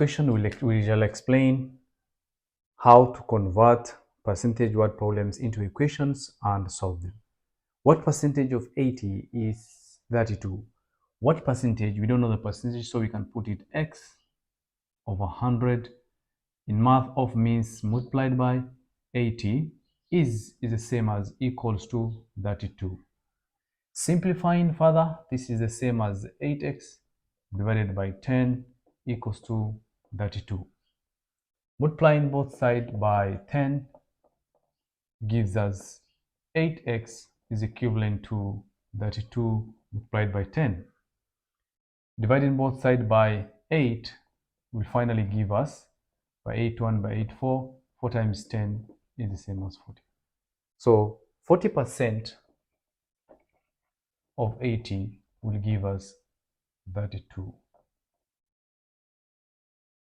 question we shall explain how to convert percentage word problems into equations and solve them. What percentage of 80 is 32? What percentage? We don't know the percentage, so we can put it x over 100. In math, of means multiplied by 80 is the same as equals to 32. Simplifying further, this is the same as 8x divided by 10 equals to 32. Multiplying both sides by 10 gives us 8x is equivalent to 32 multiplied by 10. Dividing both sides by 8 will finally give us by 8 1 by 8 4. 4 times 10 is the same as 40. So 40% of 80 will give us 32.